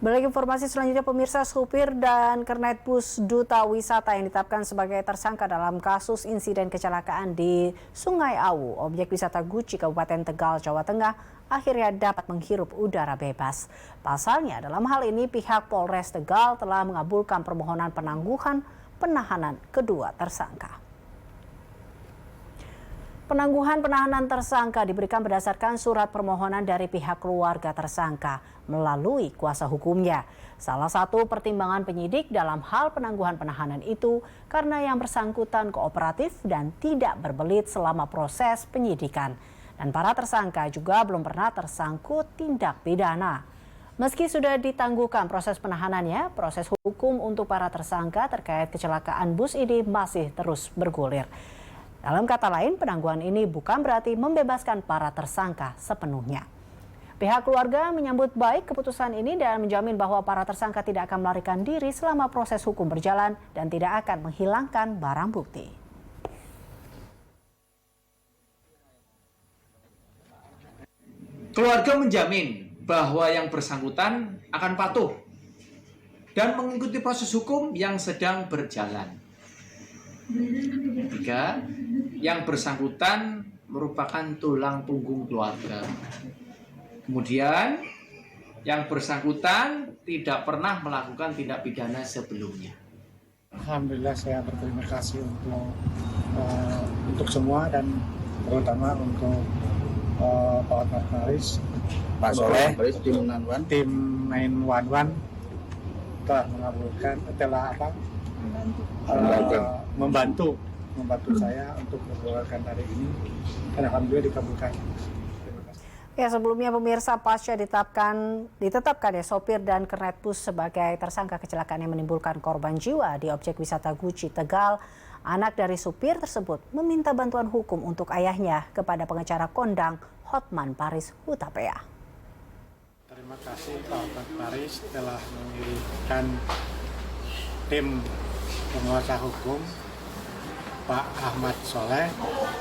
Berikut informasi selanjutnya, pemirsa, supir dan kernet bus Duta Wisata yang ditetapkan sebagai tersangka dalam kasus insiden kecelakaan di Sungai Awu, objek wisata Guci, Kabupaten Tegal, Jawa Tengah, akhirnya dapat menghirup udara bebas. Pasalnya, dalam hal ini pihak Polres Tegal telah mengabulkan permohonan penangguhan penahanan kedua tersangka. Penangguhan penahanan tersangka diberikan berdasarkan surat permohonan dari pihak keluarga tersangka melalui kuasa hukumnya. Salah satu pertimbangan penyidik dalam hal penangguhan penahanan itu karena yang bersangkutan kooperatif dan tidak berbelit selama proses penyidikan. Dan para tersangka juga belum pernah tersangkut tindak pidana. Meski sudah ditangguhkan proses penahanannya, proses hukum untuk para tersangka terkait kecelakaan bus ini masih terus bergulir. Dalam kata lain, penangguhan ini bukan berarti membebaskan para tersangka sepenuhnya. Pihak keluarga menyambut baik keputusan ini dan menjamin bahwa para tersangka tidak akan melarikan diri selama proses hukum berjalan dan tidak akan menghilangkan barang bukti. Keluarga menjamin bahwa yang bersangkutan akan patuh dan mengikuti proses hukum yang sedang berjalan. Ketiga, yang bersangkutan merupakan tulang punggung keluarga. Kemudian, yang bersangkutan tidak pernah melakukan tindak pidana sebelumnya. Alhamdulillah, saya berterima kasih untuk semua dan terutama untuk Pak Hotman Paris, Pak Soleh, tim 911 telah mengabulkan, membantu saya untuk mengeluarkan hari ini dan alhamdulillah dikabulkan. Ya, sebelumnya pemirsa, pasca ditetapkan ya sopir dan kernet bus sebagai tersangka kecelakaan yang menimbulkan korban jiwa di objek wisata Guci Tegal, anak dari supir tersebut meminta bantuan hukum untuk ayahnya kepada pengacara kondang Hotman Paris Hutapea. Terima kasih Pak Hotman Paris telah mengirimkan tim penguasa hukum Pak Ahmad Soleh,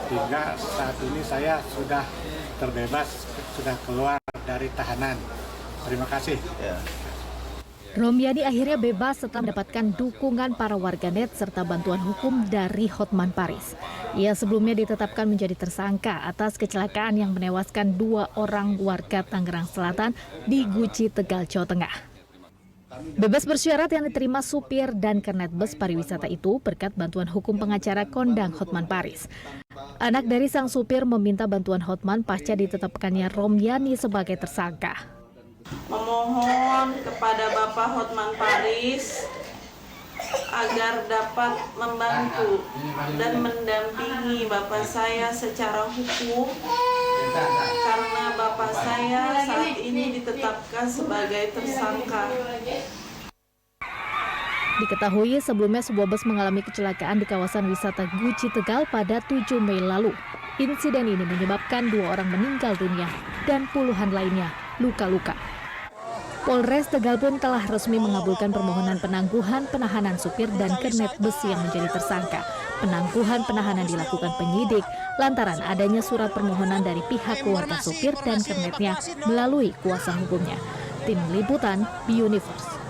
hingga saat ini saya sudah terbebas, sudah keluar dari tahanan. Terima kasih. Romyani akhirnya bebas setelah mendapatkan dukungan para warganet serta bantuan hukum dari Hotman Paris. Ia sebelumnya ditetapkan menjadi tersangka atas kecelakaan yang menewaskan 2 orang warga Tangerang Selatan di Guci, Tegal, Jawa Tengah. Bebas bersyarat yang diterima supir dan kernet bus pariwisata itu berkat bantuan hukum pengacara kondang Hotman Paris. Anak dari sang supir meminta bantuan Hotman pasca ditetapkannya Romyani sebagai tersangka. Memohon kepada Bapak Hotman Paris agar dapat membantu dan mendampingi Bapak saya secara hukum karena Bapak saya saat ini ditetapkan sebagai tersangka. Diketahui sebelumnya sebuah bus mengalami kecelakaan di kawasan wisata Guci Tegal pada 7 Mei lalu. Insiden ini menyebabkan 2 orang meninggal dunia dan puluhan lainnya luka-luka. Polres Tegal pun telah resmi mengabulkan permohonan penangguhan penahanan supir dan kernet bus yang menjadi tersangka. Penangguhan penahanan dilakukan penyidik lantaran adanya surat permohonan dari pihak keluarga supir dan kernetnya melalui kuasa hukumnya. Tim Liputan, B-Universe.